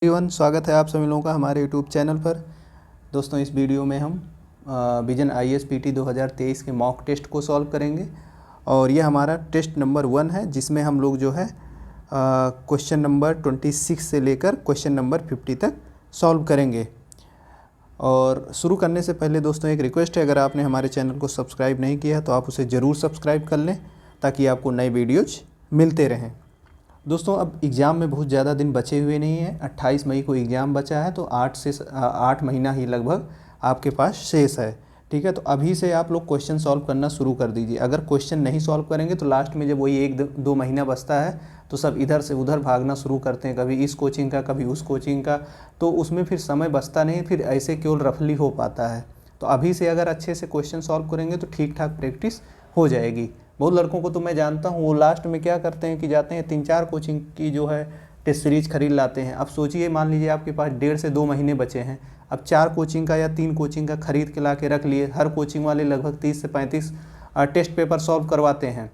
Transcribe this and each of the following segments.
Everyone, स्वागत है आप सभी लोगों का हमारे यूट्यूब चैनल पर। दोस्तों, इस वीडियो में हम विजन IAS-PT 2023 के मॉक टेस्ट को सॉल्व करेंगे और ये हमारा टेस्ट नंबर 1 है, जिसमें हम लोग जो है क्वेश्चन नंबर 26 से लेकर क्वेश्चन नंबर 50 तक सॉल्व करेंगे। और शुरू करने से पहले दोस्तों एक रिक्वेस्ट है, अगर आपने हमारे चैनल को सब्सक्राइब नहीं किया है तो आप उसे ज़रूर सब्सक्राइब कर लें ताकि आपको नए वीडियोज मिलते रहें। दोस्तों, अब एग्ज़ाम में बहुत ज़्यादा दिन बचे हुए नहीं हैं। 28 मई को एग्ज़ाम बचा है, तो 8 महीना ही लगभग आपके पास शेष है। ठीक है, तो अभी से आप लोग क्वेश्चन सॉल्व करना शुरू कर दीजिए। अगर क्वेश्चन नहीं सॉल्व करेंगे तो लास्ट में जब वही 1-2 महीना बचता है तो सब इधर से उधर भागना शुरू करते हैं, कभी इस कोचिंग का कभी उस कोचिंग का, तो उसमें फिर समय बचता नहीं, फिर ऐसे केवल रफली हो पाता है। तो अभी से अगर अच्छे से क्वेश्चन सॉल्व करेंगे तो ठीक ठाक प्रैक्टिस हो जाएगी। बहुत लड़कों को तो मैं जानता हूँ, वो लास्ट में क्या करते हैं कि जाते हैं 3-4 कोचिंग की जो है टेस्ट सीरीज खरीद लाते हैं। अब सोचिए, मान लीजिए आपके पास 1.5 से 2 महीने बचे हैं, अब 4 कोचिंग का या 3 कोचिंग का खरीद के ला के रख लिए। हर कोचिंग वाले लगभग 30 से 35 टेस्ट पेपर सॉल्व करवाते हैं,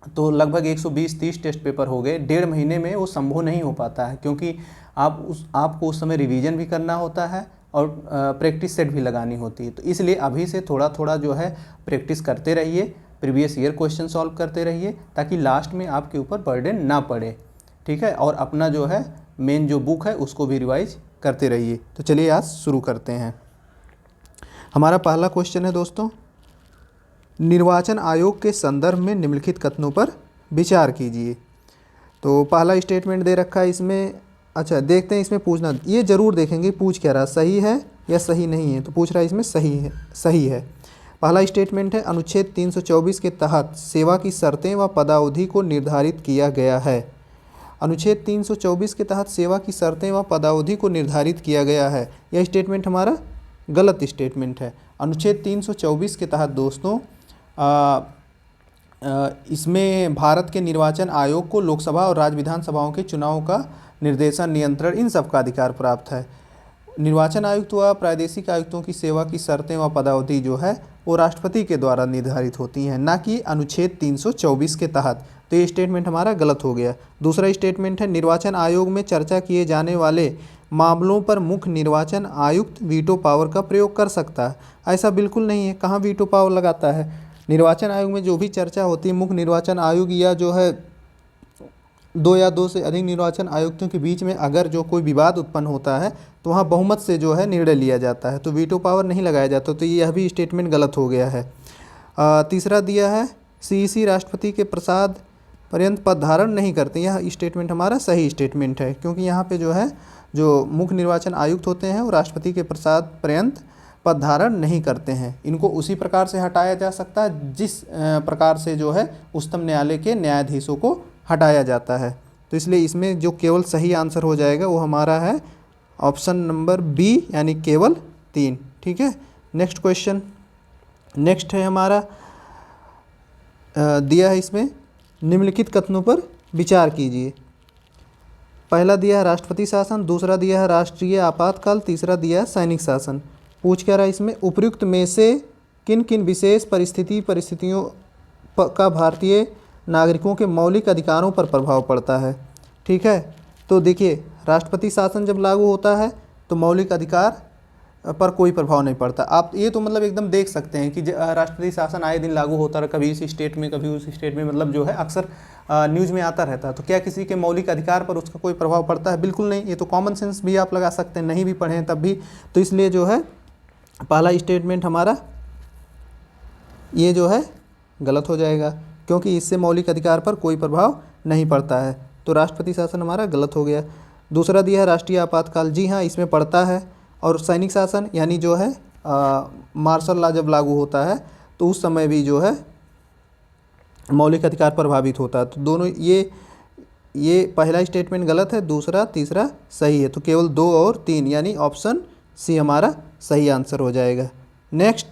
तो लगभग 120-130 टेस्ट पेपर हो गए। 1.5 महीने में वो संभव नहीं हो पाता है, क्योंकि आपको उस समय रिवीजन भी करना होता है और प्रैक्टिस सेट भी लगानी होती है। तो इसलिए अभी से थोड़ा थोड़ा जो है प्रैक्टिस करते रहिए, प्रीवियस ईयर क्वेश्चन सॉल्व करते रहिए, ताकि लास्ट में आपके ऊपर बर्डन ना पड़े। ठीक है, और अपना जो है मेन जो बुक है उसको भी रिवाइज करते रहिए। तो चलिए आज शुरू करते हैं। हमारा पहला क्वेश्चन है दोस्तों, निर्वाचन आयोग के संदर्भ में निम्नलिखित कथनों पर विचार कीजिए। तो पहला स्टेटमेंट दे रखा है इसमें। अच्छा, देखते हैं इसमें पूछना, ये ज़रूर देखेंगे पूछ क्या रहा, सही है या सही नहीं है। तो पूछ रहा है इसमें सही है, सही है। पहला स्टेटमेंट है, अनुच्छेद 324 के तहत सेवा की शर्तें व पदावधि को निर्धारित किया गया है। अनुच्छेद 324 के तहत सेवा की शर्तें व पदावधि को निर्धारित किया गया है, यह स्टेटमेंट हमारा गलत स्टेटमेंट है। अनुच्छेद 324 के तहत दोस्तों इसमें भारत के निर्वाचन आयोग को लोकसभा और राज्य विधानसभाओं के चुनावों का निर्देशन, नियंत्रण, इन सब का अधिकार प्राप्त है। निर्वाचन आयुक्त व प्रादेशिक आयुक्तों की सेवा की शर्तें व पदावधि जो है वो राष्ट्रपति के द्वारा निर्धारित होती हैं, ना कि अनुच्छेद 324 के तहत। तो ये स्टेटमेंट हमारा गलत हो गया। दूसरा स्टेटमेंट है, निर्वाचन आयोग में चर्चा किए जाने वाले मामलों पर मुख्य निर्वाचन आयुक्त वीटो पावर का प्रयोग कर सकता है। ऐसा बिल्कुल नहीं है, कहाँ वीटो पावर लगाता है। निर्वाचन आयोग में जो भी चर्चा होती है, मुख्य निर्वाचन आयोग या जो है 2 या 2 से अधिक निर्वाचन आयुक्तों के बीच में अगर जो कोई विवाद उत्पन्न होता है तो वहाँ बहुमत से जो है निर्णय लिया जाता है, तो वीटो पावर नहीं लगाया जाता। तो यह भी स्टेटमेंट गलत हो गया है। तीसरा दिया है, CEC राष्ट्रपति के प्रसाद पर्यंत पद धारण नहीं करते। यह स्टेटमेंट हमारा सही स्टेटमेंट है, क्योंकि यहाँ पे जो है जो मुख्य निर्वाचन आयुक्त होते हैं वो राष्ट्रपति के प्रसाद पर्यंत पद धारण नहीं करते हैं। इनको उसी प्रकार से हटाया जा सकता है जिस प्रकार से जो है उच्चतम न्यायालय के न्यायाधीशों को हटाया जाता है। तो इसलिए इसमें जो केवल सही आंसर हो जाएगा वो हमारा है ऑप्शन नंबर बी, यानी केवल 3। ठीक है, नेक्स्ट क्वेश्चन। नेक्स्ट है हमारा दिया है इसमें, निम्नलिखित कथनों पर विचार कीजिए। पहला दिया है राष्ट्रपति शासन, दूसरा दिया है राष्ट्रीय आपातकाल, तीसरा दिया है सैनिक शासन। पूछ क्या रहा है इसमें, उपयुक्त में से किन किन विशेष परिस्थितियों का भारतीय नागरिकों के मौलिक अधिकारों पर प्रभाव पड़ता है। ठीक है, तो देखिए, राष्ट्रपति शासन जब लागू होता है तो मौलिक अधिकार पर कोई प्रभाव नहीं पड़ता। आप ये तो मतलब एकदम देख सकते हैं कि राष्ट्रपति शासन आए दिन लागू होता रहा, कभी इस स्टेट में कभी उस स्टेट में, मतलब जो है अक्सर न्यूज़ में आता रहता है। तो क्या किसी के मौलिक अधिकार पर उसका कोई प्रभाव पड़ता है? बिल्कुल नहीं। ये तो कॉमन सेंस भी आप लगा सकते हैं, नहीं भी पढ़ें तब भी। तो इसलिए जो है पहला स्टेटमेंट हमारा ये जो है गलत हो जाएगा, क्योंकि इससे मौलिक अधिकार पर कोई प्रभाव नहीं पड़ता है। तो राष्ट्रपति शासन हमारा गलत हो गया। दूसरा दिया है राष्ट्रीय आपातकाल, जी हाँ इसमें पड़ता है। और सैनिक शासन यानी जो है मार्शल लॉ जब लागू होता है तो उस समय भी जो है मौलिक अधिकार प्रभावित होता है। तो दोनों ये पहला स्टेटमेंट गलत है, दूसरा तीसरा सही है। तो केवल 2 और 3 यानी ऑप्शन सी हमारा सही आंसर हो जाएगा। नेक्स्ट,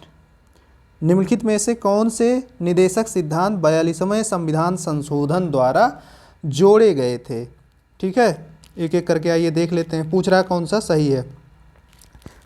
निम्नलिखित में से कौन से निदेशक सिद्धांत 42वें संविधान संशोधन द्वारा जोड़े गए थे? ठीक है, एक एक करके आइए देख लेते हैं। पूछ रहा कौन सा सही है।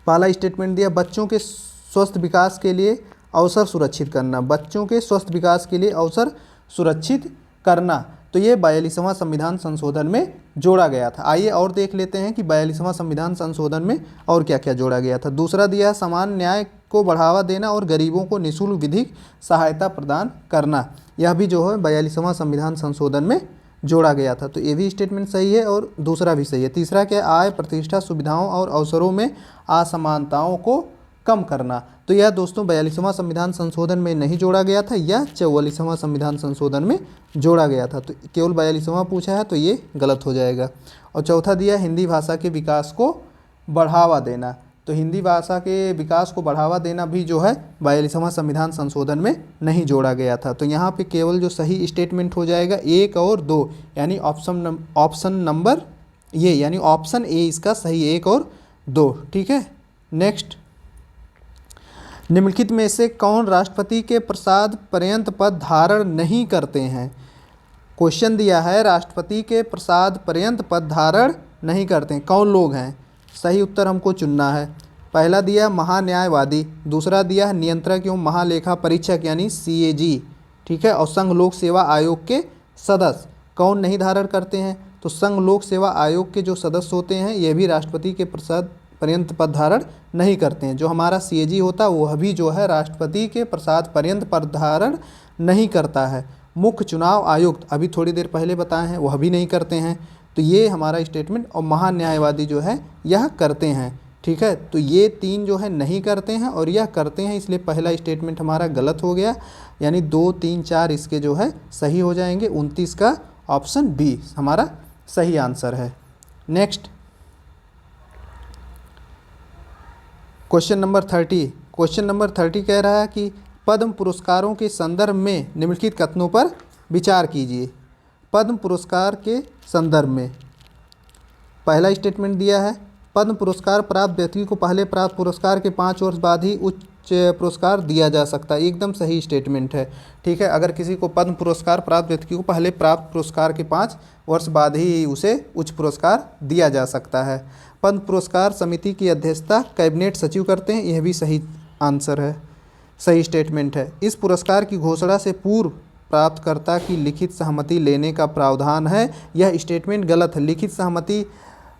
पहला स्टेटमेंट दिया, बच्चों के स्वस्थ विकास के लिए अवसर सुरक्षित करना। बच्चों के स्वस्थ विकास के लिए अवसर सुरक्षित करना, तो ये 42वां संविधान संशोधन में जोड़ा गया था। आइए और देख लेते हैं कि 42वां संविधान संशोधन में और क्या क्या जोड़ा गया था। दूसरा दिया है समान न्याय को बढ़ावा देना और गरीबों को निःशुल्क विधिक सहायता प्रदान करना। यह भी जो है 42वां संविधान संशोधन में जोड़ा गया था। तो ये भी स्टेटमेंट सही है और दूसरा भी सही है। तीसरा क्या, आय प्रतिष्ठा सुविधाओं और अवसरों में असमानताओं को कम करना। तो यह दोस्तों 42वां संविधान संशोधन में नहीं जोड़ा गया था, यह 44वां संविधान संशोधन में जोड़ा गया था। तो केवल 42वां पूछा है तो ये गलत हो जाएगा। और चौथा दिया हिंदी भाषा के विकास को बढ़ावा देना। तो हिंदी भाषा के विकास को बढ़ावा देना भी जो है 42वां संविधान संशोधन में नहीं जोड़ा गया था। तो यहाँ पे केवल जो सही स्टेटमेंट हो जाएगा 1 और 2, यानी ऑप्शन नंबर ये, यानी ऑप्शन ए इसका सही 1 और 2। ठीक है। नेक्स्ट, निम्नलिखित में से कौन राष्ट्रपति के प्रसाद पर्यंत पद धारण नहीं करते हैं। क्वेश्चन दिया है राष्ट्रपति के प्रसाद पर्यंत पद धारण नहीं करते हैं, कौन लोग हैं। सही उत्तर हमको चुनना है। पहला दिया महान्यायवादी, दूसरा दिया है नियंत्रक एवं महालेखा परीक्षक यानी CAG। ठीक है। और संघ लोक सेवा आयोग के सदस्य कौन नहीं धारण करते हैं। तो संघ लोक सेवा आयोग के जो सदस्य होते हैं ये भी राष्ट्रपति के प्रसाद पर्यंत पद धारण नहीं करते हैं। जो हमारा CAG होता है वह भी जो है राष्ट्रपति के प्रसाद पर्यंत पद धारण नहीं करता है। मुख्य चुनाव आयुक्त अभी थोड़ी देर पहले बताए हैं वह भी नहीं करते हैं। तो ये हमारा स्टेटमेंट, और महान्यायवादी जो है यह करते हैं। ठीक है। तो ये 3 जो है नहीं करते हैं और यह करते हैं, इसलिए पहला स्टेटमेंट हमारा गलत हो गया, यानी 2, 3, 4 इसके जो है सही हो जाएंगे। 29 का ऑप्शन बी हमारा सही आंसर है। Next, question number 30। Question number 30 कह रहा है कि पद्म पुरस्कारों के संदर्भ में निम्नलिखित कथनों पर विचार कीजिए। पद्म पुरस्कार के संदर्भ में पहला स्टेटमेंट दिया है पद्म पुरस्कार प्राप्त व्यक्ति को पहले प्राप्त पुरस्कार के 5 वर्ष बाद ही उच्च पुरस्कार दिया जा सकता है। एकदम सही स्टेटमेंट है। ठीक है। अगर किसी को पद्म पुरस्कार प्राप्त व्यक्ति को पहले प्राप्त पुरस्कार के 5 वर्ष बाद ही उसे उच्च पुरस्कार दिया जा सकता है। पद्म पुरस्कार समिति की अध्यक्षता कैबिनेट सचिव करते हैं, यह भी सही आंसर है, सही स्टेटमेंट है। इस पुरस्कार की घोषणा से पूर्व प्राप्तकर्ता की लिखित सहमति लेने का प्रावधान है, यह स्टेटमेंट गलत है। लिखित सहमति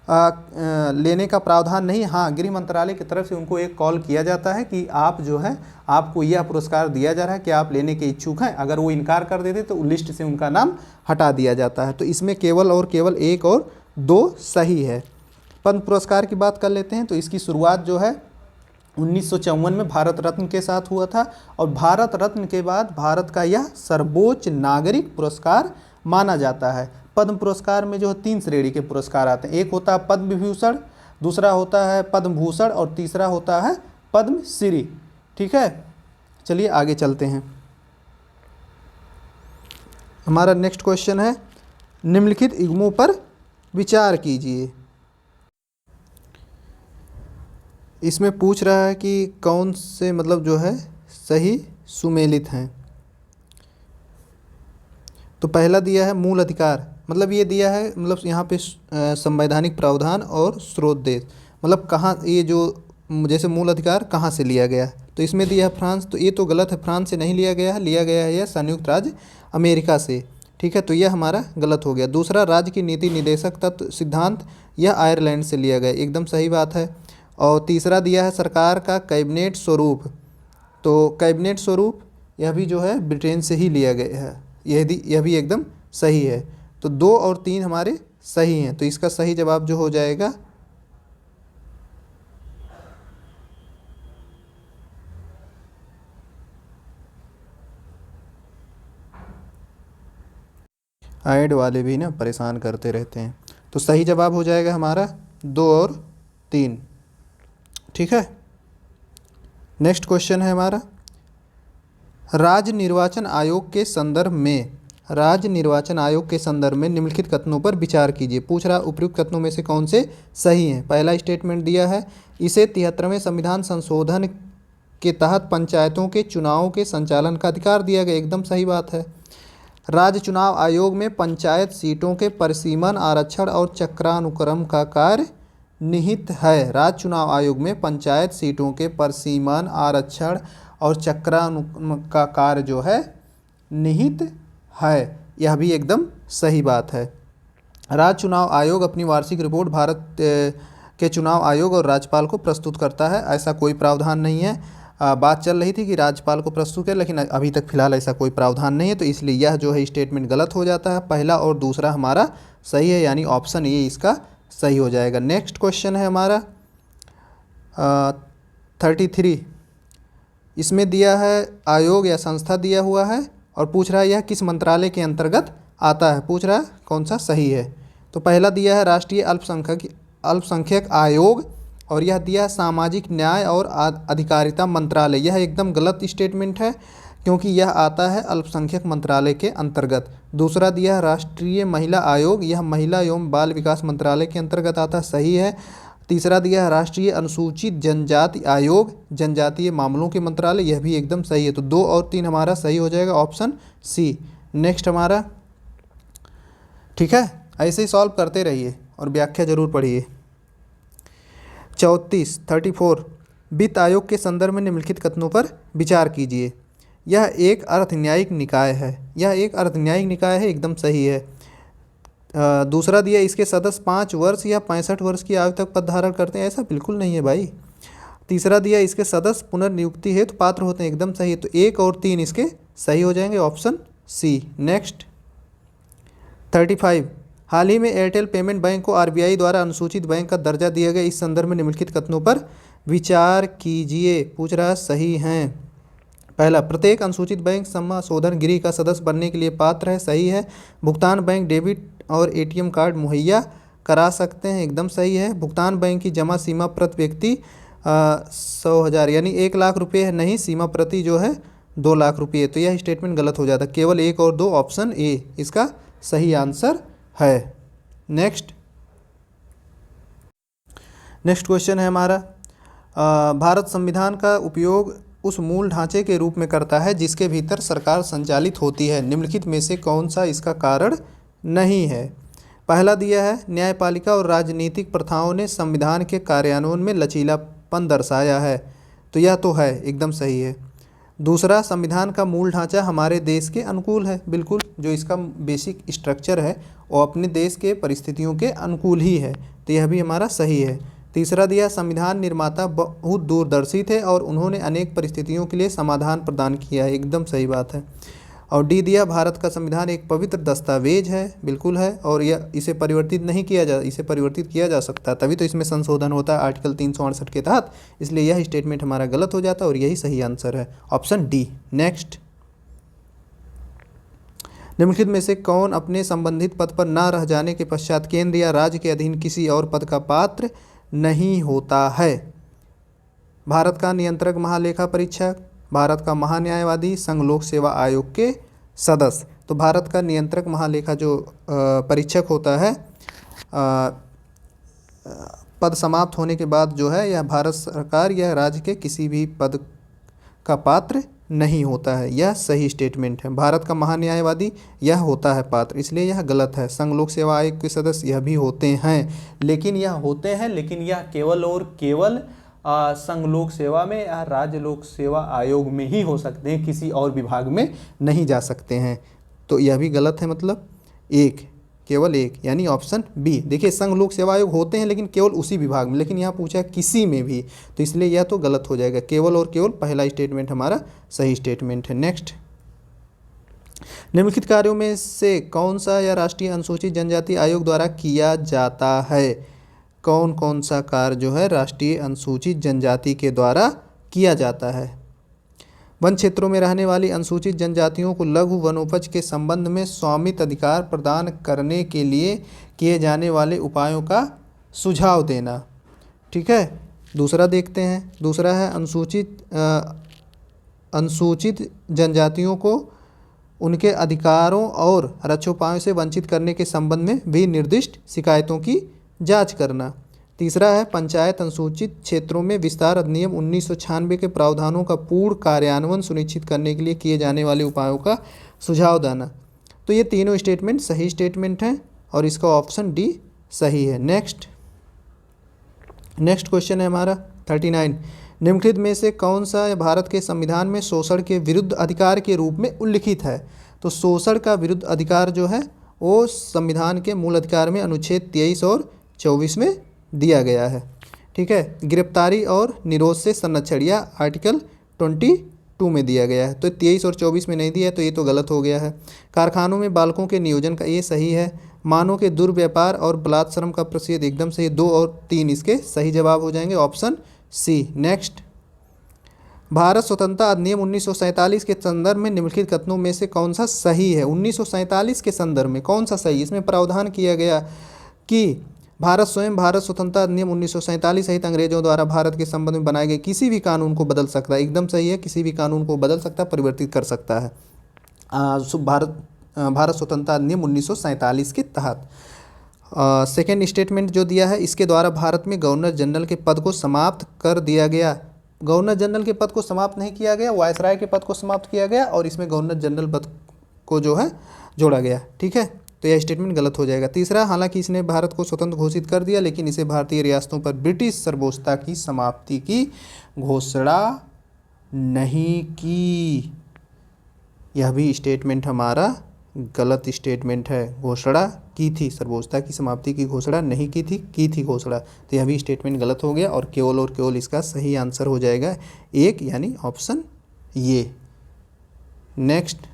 लेने का प्रावधान नहीं, हाँ गृह मंत्रालय की तरफ से उनको एक कॉल किया जाता है कि आप जो है आपको यह पुरस्कार दिया जा रहा है कि आप लेने के इच्छुक हैं। अगर वो इनकार कर देते तो लिस्ट से उनका नाम हटा दिया जाता है। तो इसमें केवल और केवल 1 और 2 सही है। पद्म पुरस्कार की बात कर लेते हैं। तो इसकी शुरुआत जो है 1954 में भारत रत्न के साथ हुआ था और भारत रत्न के बाद भारत का यह सर्वोच्च नागरिक पुरस्कार माना जाता है। पद्म पुरस्कार में जो 3 श्रेणी के पुरस्कार आते हैं, एक होता है पद्म विभूषण, दूसरा होता है पद्म भूषण और तीसरा होता है पद्म श्री। ठीक है। चलिए आगे चलते हैं। हमारा नेक्स्ट क्वेश्चन है निम्नलिखित युग्मों पर विचार कीजिए। इसमें पूछ रहा है कि कौन से मतलब जो है सही सुमेलित हैं। तो पहला दिया है मूल अधिकार, मतलब ये दिया है मतलब यहाँ पे संवैधानिक प्रावधान और स्रोत देश, मतलब कहाँ ये जो जैसे मूल अधिकार कहाँ से लिया गया है। तो इसमें दिया है फ्रांस, तो ये तो गलत है, फ्रांस से नहीं लिया गया है, लिया गया है यह संयुक्त राज्य अमेरिका से। ठीक है। तो यह हमारा गलत हो गया। दूसरा राज्य की नीति निदेशक तत्व सिद्धांत, यह आयरलैंड से लिया गया, एकदम सही बात है। और तीसरा दिया है सरकार का कैबिनेट स्वरूप, तो कैबिनेट स्वरूप यह भी जो है ब्रिटेन से ही लिया गया है, यह भी एकदम सही है। तो 2 और 3 हमारे सही हैं। तो इसका सही जवाब जो हो जाएगा ऐड वाले भी ना परेशान करते रहते हैं। तो सही जवाब हो जाएगा हमारा 2 और 3। ठीक है। नेक्स्ट क्वेश्चन है हमारा राज्य निर्वाचन आयोग के संदर्भ में, राज्य निर्वाचन आयोग के संदर्भ में निम्नलिखित कथनों पर विचार कीजिए। पूछ रहा उपयुक्त कथनों में से कौन से सही हैं। पहला स्टेटमेंट दिया है इसे 73वें संविधान संशोधन के तहत पंचायतों के चुनावों के संचालन का अधिकार दिया गया, एकदम सही बात है। राज्य चुनाव आयोग में पंचायत सीटों के परिसीमन, आरक्षण और चक्रानुक्रम का कार्य निहित है। राज्य चुनाव आयोग में पंचायत सीटों के परिसीमन, आरक्षण और चक्रानुक्रम का कार्य जो है निहित है, यह भी एकदम सही बात है। राज्य चुनाव आयोग अपनी वार्षिक रिपोर्ट भारत के चुनाव आयोग और राज्यपाल को प्रस्तुत करता है। ऐसा कोई प्रावधान नहीं है। बात चल रही थी कि राज्यपाल को प्रस्तुत है, लेकिन अभी तक फिलहाल ऐसा कोई प्रावधान नहीं है, तो इसलिए यह जो है स्टेटमेंट गलत हो जाता है। पहला और दूसरा हमारा सही है, यानी ऑप्शन ए इसका सही हो जाएगा। नेक्स्ट क्वेश्चन है हमारा 33। इसमें दिया है आयोग या संस्था दिया हुआ है और पूछ रहा है यह किस मंत्रालय के अंतर्गत आता है, पूछ रहा है कौन सा सही है। तो पहला दिया है राष्ट्रीय अल्पसंख्यक आयोग और यह दिया है सामाजिक न्याय और अधिकारिता मंत्रालय। यह एकदम गलत स्टेटमेंट है क्योंकि यह आता है अल्पसंख्यक मंत्रालय के अंतर्गत। दूसरा दिया है राष्ट्रीय महिला आयोग, यह महिला एवं बाल विकास मंत्रालय के अंतर्गत आता है, सही है। तीसरा दिया है राष्ट्रीय अनुसूचित जनजाति आयोग, जनजातीय मामलों के मंत्रालय, यह भी एकदम सही है। तो 2 और 3 हमारा सही हो जाएगा, ऑप्शन सी। नेक्स्ट हमारा, ठीक है, ऐसे ही सॉल्व करते रहिए और व्याख्या जरूर पढ़िए। 34 वित्त आयोग के संदर्भ में निम्नलिखित कथनों पर विचार कीजिए। यह एक अर्धन्यायिक निकाय है, यह एक अर्धन्यायिक निकाय है, एकदम सही है। दूसरा दिया इसके सदस्य 5 वर्ष या 65 वर्ष की आयु तक पद धारण करते हैं, ऐसा बिल्कुल नहीं है भाई। तीसरा दिया इसके सदस्य पुनर्नियुक्ति हेतु पात्र होते हैं, एकदम सही है। तो 1 और 3 इसके सही हो जाएंगे, ऑप्शन सी। नेक्स्ट 35 हाल ही में एयरटेल पेमेंट बैंक को आरबीआई द्वारा अनुसूचित बैंक का दर्जा दिया गया, इस संदर्भ में निम्नलिखित कथनों पर विचार कीजिए, पूछ रहा सही हैं। पहला, प्रत्येक अनुसूचित बैंक समाशोधन गृह का सदस्य बनने के लिए पात्र है, सही है। भुगतान बैंक डेबिट और एटीएम कार्ड मुहैया करा सकते हैं, एकदम सही है। भुगतान बैंक की जमा सीमा प्रति व्यक्ति 100,000 यानी 1 लाख रुपये है, नहीं, सीमा प्रति जो है 2 लाख रुपये। तो यह स्टेटमेंट गलत हो जाता है, केवल 1 और 2, ऑप्शन ए इसका सही आंसर है। नेक्स्ट क्वेश्चन है हमारा, भारत संविधान का उपयोग उस मूल ढांचे के रूप में करता है जिसके भीतर सरकार संचालित होती है, निम्नलिखित में से कौन सा इसका कारण नहीं है। पहला दिया है न्यायपालिका और राजनीतिक प्रथाओं ने संविधान के कार्यान्वयन में लचीलापन दर्शाया है, तो यह तो है, एकदम सही है। दूसरा, संविधान का मूल ढांचा हमारे देश के अनुकूल है, बिल्कुल, जो इसका बेसिक स्ट्रक्चर है वो अपने देश के परिस्थितियों के अनुकूल ही है, तो यह भी हमारा सही है। तीसरा दिया संविधान निर्माता बहुत दूरदर्शी थे और उन्होंने अनेक परिस्थितियों के लिए समाधान प्रदान किया है, एकदम सही बात है। और डी दिया भारत का संविधान एक पवित्र दस्तावेज है, बिल्कुल है, और यह इसे परिवर्तित नहीं किया जा इसे परिवर्तित किया जा सकता है, तभी तो इसमें संशोधन होता है आर्टिकल 368 के तहत, इसलिए यह स्टेटमेंट हमारा गलत हो जाता है और यही सही आंसर है, ऑप्शन डी। नेक्स्ट, निम्नलिखित में से कौन अपने संबंधित पद पर न रह जाने के पश्चात केंद्र या राज्य के अधीन किसी और पद का पात्र नहीं होता है। भारत का नियंत्रक महालेखा परीक्षक, भारत का महान्यायवादी, संघ लोक सेवा आयोग के सदस्य। तो भारत का नियंत्रक महालेखा जो परीक्षक होता है, पद समाप्त होने के बाद जो है यह भारत सरकार या राज्य के किसी भी पद का पात्र नहीं होता है, यह सही स्टेटमेंट है। भारत का महान्यायवादी यह होता है पात्र, इसलिए यह गलत है। संघ लोक सेवा आयोग के सदस्य यह भी होते हैं, लेकिन यह केवल और केवल संघ लोक सेवा में या राज्य लोक सेवा आयोग में ही हो सकते हैं, किसी और विभाग में नहीं जा सकते हैं, तो यह भी गलत है। मतलब केवल एक यानी ऑप्शन बी। देखिए संघ लोक सेवा आयोग होते हैं लेकिन केवल उसी विभाग में, लेकिन यहाँ पूछा है किसी में भी, तो इसलिए यह तो गलत हो जाएगा। केवल और केवल पहला स्टेटमेंट हमारा सही स्टेटमेंट है। नेक्स्ट, निम्नलिखित कार्यों में से कौन सा या राष्ट्रीय अनुसूचित जनजाति आयोग द्वारा किया जाता है? कौन कौन सा कार्य जो है राष्ट्रीय अनुसूचित जनजाति के द्वारा किया जाता है? वन क्षेत्रों में रहने वाली अनुसूचित जनजातियों को लघु वनोपज के संबंध में स्वामित्व अधिकार प्रदान करने के लिए किए जाने वाले उपायों का सुझाव देना। ठीक है, दूसरा देखते हैं। दूसरा है अनुसूचित जनजातियों को उनके अधिकारों और रक्षोपायों से वंचित करने के संबंध में भी निर्दिष्ट शिकायतों की जांच करना। तीसरा है पंचायत अनुसूचित क्षेत्रों में विस्तार अधिनियम 1996 के प्रावधानों का पूर्ण कार्यान्वयन सुनिश्चित करने के लिए किए जाने वाले उपायों का सुझाव देना। तो ये तीनों स्टेटमेंट सही स्टेटमेंट हैं और इसका ऑप्शन डी सही है। नेक्स्ट क्वेश्चन है हमारा 39। निम्नलिखित में से कौन सा भारत के संविधान में शोषण के विरुद्ध अधिकार के रूप में उल्लिखित है? तो शोषण का विरुद्ध अधिकार जो है वो संविधान के मूल अधिकार में अनुच्छेद 23 और 24 में दिया गया है। ठीक है, गिरफ्तारी और निरोध से संरक्षण या आर्टिकल 22 में दिया गया है। तो 23 और 24 में नहीं दिया है, तो ये तो गलत हो गया है। कारखानों में बालकों के नियोजन का, ये सही है। मानव के दुर्व्यापार और बलात्श्रम का प्रतिषेध, एकदम सही। 2 और 3 इसके सही जवाब हो जाएंगे, ऑप्शन सी। नेक्स्ट, भारत स्वतंत्रता अधिनियम 1947 के संदर्भ में निम्नलिखित कथनों में से कौन सा सही है? 1947 के संदर्भ में कौन सा सही? इसमें प्रावधान किया गया कि भारत स्वयं भारत स्वतंत्रता अधिनियम 1947 सहित अंग्रेजों द्वारा भारत के संबंध में बनाए गए किसी भी कानून को बदल सकता है। एकदम सही है, किसी भी कानून को बदल सकता है, परिवर्तित कर सकता है भारत स्वतंत्रता अधिनियम 1947 के तहत। सेकेंड स्टेटमेंट जो दिया है, इसके द्वारा भारत में गवर्नर जनरल के पद को समाप्त कर दिया गया। गवर्नर जनरल के पद को समाप्त नहीं किया गया, वायसराय के पद को समाप्त किया गया और इसमें गवर्नर जनरल पद को जो है जोड़ा गया। ठीक है, तो यह स्टेटमेंट गलत हो जाएगा। तीसरा, हालांकि इसने भारत को स्वतंत्र घोषित कर दिया, लेकिन इसे भारतीय रियासतों पर ब्रिटिश सर्वोच्चता की समाप्ति की घोषणा नहीं की। यह भी स्टेटमेंट हमारा गलत स्टेटमेंट है। घोषणा की थी, सर्वोच्चता की समाप्ति की घोषणा नहीं की थी घोषणा। तो यह भी स्टेटमेंट गलत हो गया और केवल इसका सही आंसर हो जाएगा 1, यानी ऑप्शन ये। नेक्स्ट,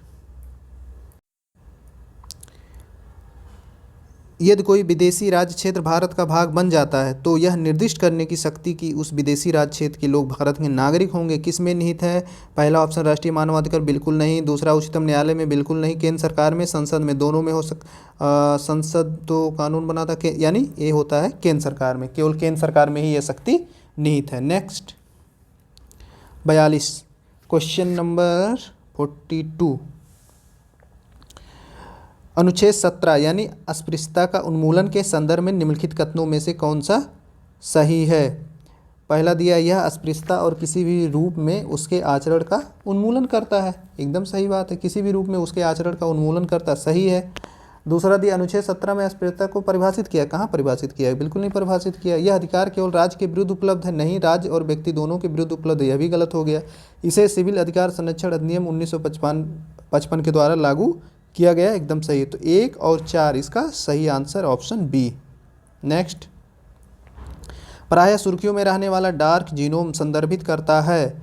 यदि कोई विदेशी राज्य क्षेत्र भारत का भाग बन जाता है तो यह निर्दिष्ट करने की शक्ति कि उस विदेशी राज्य क्षेत्र के लोग भारत के नागरिक होंगे किस में निहित है? पहला ऑप्शन राष्ट्रीय मानवाधिकार, बिल्कुल नहीं। दूसरा, उच्चतम न्यायालय में, बिल्कुल नहीं। केंद्र सरकार में, संसद में, दोनों में हो संसद तो कानून बनाता, यानी ये होता है केंद्र सरकार में। केवल केंद्र सरकार में ही यह शक्ति निहित है। नेक्स्ट, 42, क्वेश्चन नंबर 42, अनुच्छेद 17 यानी अस्पृश्यता का उन्मूलन के संदर्भ में निम्नलिखित कथनों में से कौन सा सही है? पहला दिया, यह अस्पृश्यता और किसी भी रूप में उसके आचरण का उन्मूलन करता है। एकदम सही बात है, किसी भी रूप में उसके आचरण का उन्मूलन करता, सही है। दूसरा दिया, अनुच्छेद 17 में अस्पृश्यता को परिभाषित किया। कहाँ परिभाषित किया है? बिल्कुल नहीं परिभाषित किया। यह अधिकार केवल राज्य के विरुद्ध उपलब्ध है, नहीं, राज्य और व्यक्ति दोनों के विरुद्ध उपलब्ध है। यह भी गलत हो गया। इसे सिविल अधिकार संरक्षण अधिनियम 1955 के द्वारा लागू किया गया, एकदम सही है। तो 1 और 4 इसका सही आंसर ऑप्शन बी। नेक्स्ट, प्रायः सुर्खियों में रहने वाला डार्क जीनोम संदर्भित करता है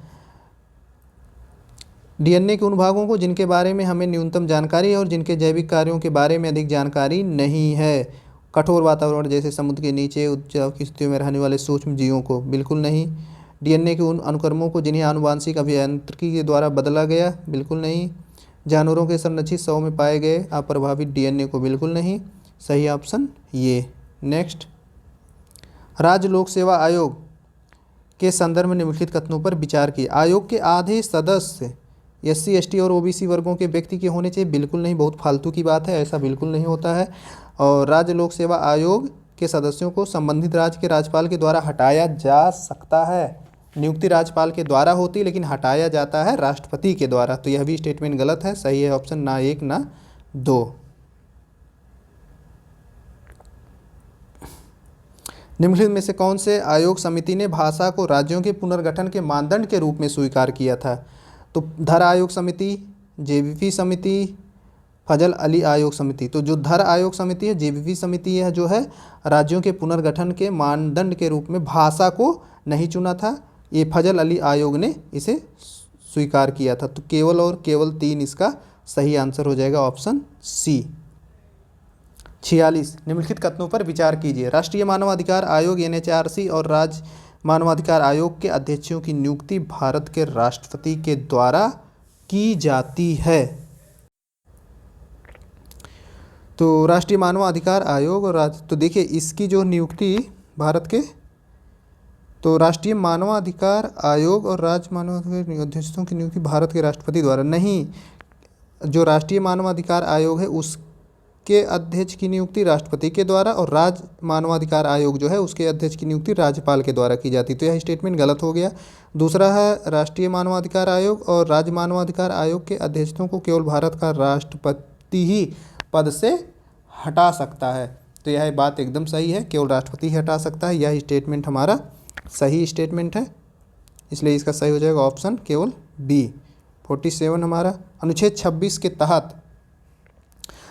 डीएनए के उन भागों को जिनके बारे में हमें न्यूनतम जानकारी है और जिनके जैविक कार्यों के बारे में अधिक जानकारी नहीं है। कठोर वातावरण जैसे समुद्र के नीचे उपजाऊ की स्थितियों में रहने वाले सूक्ष्म जीवों को, बिल्कुल नहीं। डीएनए के उन अनुक्रमों को जिन्हें आनुवांशिक अभियांत्रिकी के द्वारा बदला गया, बिल्कुल नहीं। जानवरों के संरक्षित शवों में पाए गए अप्रभावित डीएनए को, बिल्कुल नहीं। सही ऑप्शन ये। नेक्स्ट, राज्य लोक सेवा आयोग के संदर्भ में निम्नलिखित कथनों पर विचार किए। आयोग के आधे सदस्य SC ST और OBC वर्गों के व्यक्ति के होने चाहिए, बिल्कुल नहीं, बहुत फालतू की बात है, ऐसा बिल्कुल नहीं होता है। और राज्य लोक सेवा आयोग के सदस्यों को संबंधित राज्य के राज्यपाल के द्वारा हटाया जा सकता है। नियुक्ति राज्यपाल के द्वारा होती है, लेकिन हटाया जाता है राष्ट्रपति के द्वारा। तो यह भी स्टेटमेंट गलत है, सही है ऑप्शन ना 1 ना 2। निम्नलिखित में से कौन से आयोग समिति ने भाषा को राज्यों के पुनर्गठन के मानदंड के रूप में स्वीकार किया था? तो धर आयोग समिति, JVP समिति, फजल अली आयोग समिति। तो जो धर आयोग समिति है, JVP समिति है, जो है राज्यों के पुनर्गठन के मानदंड के रूप में भाषा को नहीं चुना था। ये फजल अली आयोग ने इसे स्वीकार किया था। तो केवल और केवल 3 इसका सही आंसर हो जाएगा, ऑप्शन सी। 46, निम्नलिखित कथनों पर विचार कीजिए। राष्ट्रीय मानवाधिकार आयोग NHRC और राज्य मानवाधिकार आयोग के अध्यक्षों की नियुक्ति भारत के राष्ट्रपति के द्वारा की जाती है। तो राष्ट्रीय मानवाधिकार आयोग और राज्य, तो देखिए इसकी जो नियुक्ति भारत के, तो राष्ट्रीय मानवाधिकार आयोग और राज्य मानवाधिकार अध्यक्षों की नियुक्ति भारत के राष्ट्रपति द्वारा नहीं। जो राष्ट्रीय मानवाधिकार आयोग है उसके अध्यक्ष की नियुक्ति राष्ट्रपति के द्वारा और राज्य मानवाधिकार आयोग जो है उसके अध्यक्ष की नियुक्ति राज्यपाल के द्वारा की जाती। तो यह स्टेटमेंट गलत हो गया। दूसरा है, राष्ट्रीय मानवाधिकार आयोग और राज्य मानवाधिकार आयोग के अध्यक्षों को केवल भारत का राष्ट्रपति ही पद से हटा सकता है। तो यह बात एकदम सही है, केवल राष्ट्रपति ही हटा सकता है। यह स्टेटमेंट हमारा सही स्टेटमेंट है, इसलिए इसका सही हो जाएगा ऑप्शन केवल बी। 47 हमारा, अनुच्छेद 26 के तहत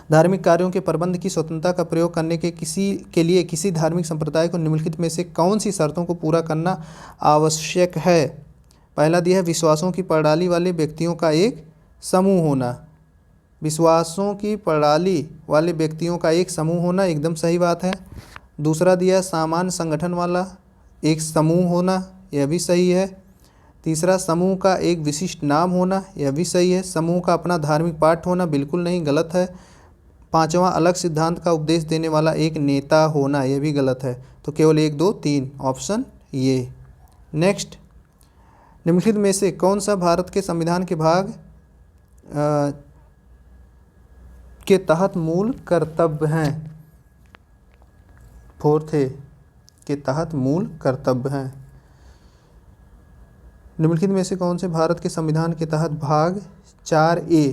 धार्मिक कार्यों के प्रबंध की स्वतंत्रता का प्रयोग करने के लिए किसी धार्मिक संप्रदाय को निम्नलिखित में से कौन सी शर्तों को पूरा करना आवश्यक है? पहला दिया है विश्वासों की प्रणाली वाले व्यक्तियों का एक समूह होना। विश्वासों की प्रणाली वाले व्यक्तियों का एक समूह होना, एकदम सही बात है। दूसरा दिया सामान्य संगठन वाला एक समूह होना, यह भी सही है। तीसरा समूह का एक विशिष्ट नाम होना, यह भी सही है। समूह का अपना धार्मिक पाठ होना, बिल्कुल नहीं, गलत है। पांचवा अलग सिद्धांत का उपदेश देने वाला एक नेता होना, यह भी गलत है। तो केवल 1, 2, 3 ऑप्शन ये। नेक्स्ट, निम्नलिखित में से कौन सा भारत के संविधान के भाग के तहत मूल कर्तव्य हैं? 4 के तहत मूल कर्तव्य हैं। निम्नलिखित में से कौन से भारत के संविधान के तहत भाग 4A,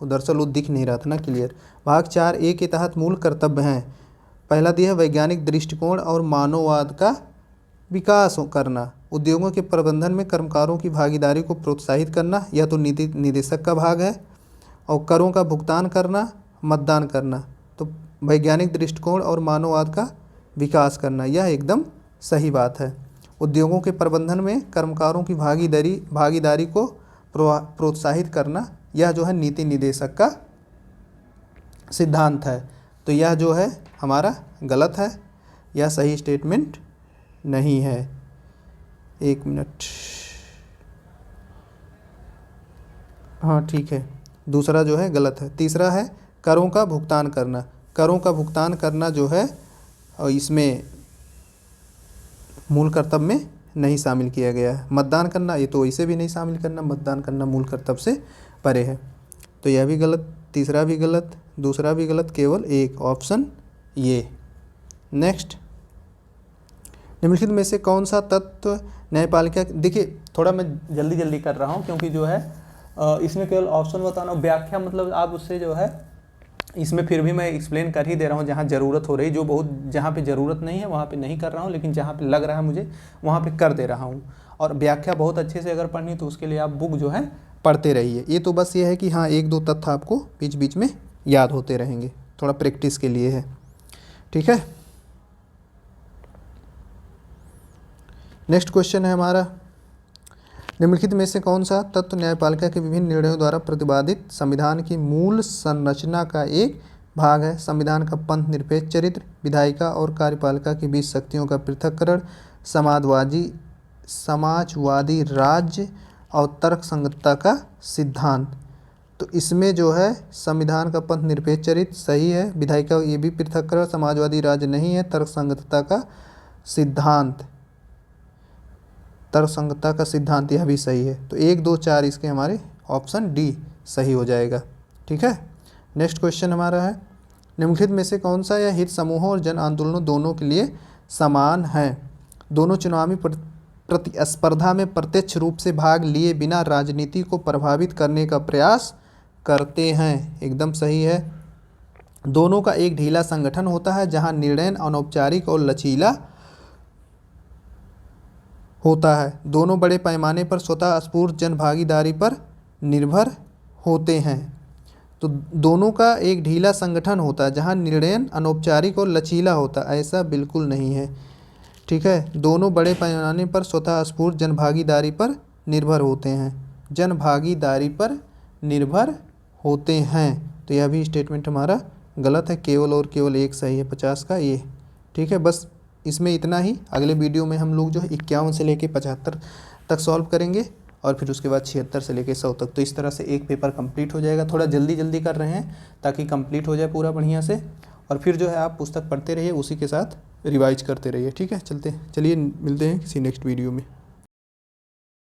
दरअसल वो दिख नहीं रहा था ना क्लियर, भाग 4A के तहत मूल कर्तव्य हैं? पहला दिया है वैज्ञानिक दृष्टिकोण और मानववाद का विकास करना। उद्योगों के प्रबंधन में कर्मकारों की भागीदारी को प्रोत्साहित करना, यह तो नीति निदेशक का भाग है। और करों का भुगतान करना, मतदान करना। तो वैज्ञानिक दृष्टिकोण और मानववाद का विकास करना, यह एकदम सही बात है। उद्योगों के प्रबंधन में कर्मकारों की भागीदारी को प्रोत्साहित करना, यह जो है नीति निदेशक का सिद्धांत है। तो यह जो है हमारा गलत है, यह सही स्टेटमेंट नहीं है। 1 मिनट, हाँ ठीक है, दूसरा जो है गलत है। तीसरा है करों का भुगतान करना। करों का भुगतान करना जो है इसमें मूल कर्तव्य में नहीं शामिल किया गया है। मतदान करना, ये तो इसे भी नहीं शामिल करना, मतदान करना मूल कर्तव्य से परे है। तो यह भी गलत, तीसरा भी गलत, दूसरा भी गलत, केवल 1 ऑप्शन ये। नेक्स्ट, निम्नलिखित में से कौन सा तत्व न्यायपालिका, देखिए थोड़ा मैं जल्दी कर रहा हूँ क्योंकि जो है इसमें केवल ऑप्शन बताना, व्याख्या मतलब आप उससे जो है इसमें फिर भी मैं एक्सप्लेन कर ही दे रहा हूँ जहाँ ज़रूरत हो रही, जो बहुत जहाँ पे ज़रूरत नहीं है वहाँ पे नहीं कर रहा हूँ, लेकिन जहाँ पे लग रहा है मुझे वहाँ पे कर दे रहा हूँ। और व्याख्या बहुत अच्छे से अगर पढ़नी तो उसके लिए आप बुक जो है पढ़ते रहिए। ये तो बस ये है कि हाँ 1-2 तथ्य आपको बीच बीच में याद होते रहेंगे, थोड़ा प्रैक्टिस के लिए है, ठीक है। नेक्स्ट क्वेश्चन है हमारा, निम्नलिखित में से कौन सा तत्व न्यायपालिका के विभिन्न निर्णयों द्वारा प्रतिपादित संविधान की मूल संरचना का एक भाग है? संविधान का पंथ निरपेक्ष चरित्र, विधायिका और कार्यपालिका के बीच शक्तियों का पृथक्करण, समाजवादी राज्य और तर्कसंगतता का सिद्धांत। तो इसमें जो है संविधान का पंथ निरपेक्ष चरित्र सही है, विधायिका ये भी पृथक्करण, समाजवादी राज्य नहीं है, तर्कसंगतता का सिद्धांत, तर्कसंगतता का सिद्धांत यह भी सही है। तो 1, 2, 4 इसके हमारे ऑप्शन डी सही हो जाएगा, ठीक है। नेक्स्ट क्वेश्चन हमारा है, निम्नलिखित में से कौन सा यह हित समूहों और जन आंदोलनों दोनों के लिए समान है? दोनों चुनावी प्रतिस्पर्धा में प्रत्यक्ष रूप से भाग लिए बिना राजनीति को प्रभावित करने का प्रयास करते हैं, एकदम सही है। दोनों का एक ढीला संगठन होता है जहां निर्णय अनौपचारिक और लचीला होता है। दोनों बड़े पैमाने पर स्वतः स्फूर्त जन भागीदारी पर निर्भर होते हैं। तो दोनों का एक ढीला संगठन होता है जहां निर्णय अनौपचारिक और लचीला होता है, ऐसा बिल्कुल नहीं है, ठीक है। दोनों बड़े पैमाने पर स्वतः स्फूर्त जन भागीदारी पर निर्भर होते हैं, जन भागीदारी पर निर्भर होते हैं। तो यह भी स्टेटमेंट हमारा गलत है, केवल और केवल 1 सही है 50 का ये, ठीक है। बस इसमें इतना ही। अगले वीडियो में हम लोग जो है 51 से लेके 75 तक सॉल्व करेंगे और फिर उसके बाद 76 से लेके 100 तक। तो इस तरह से एक पेपर कंप्लीट हो जाएगा। थोड़ा जल्दी कर रहे हैं ताकि कंप्लीट हो जाए पूरा बढ़िया से, और फिर जो है आप पुस्तक पढ़ते रहिए, उसी के साथ रिवाइज करते रहिए, ठीक है। चलिए मिलते हैं किसी नेक्स्ट वीडियो में।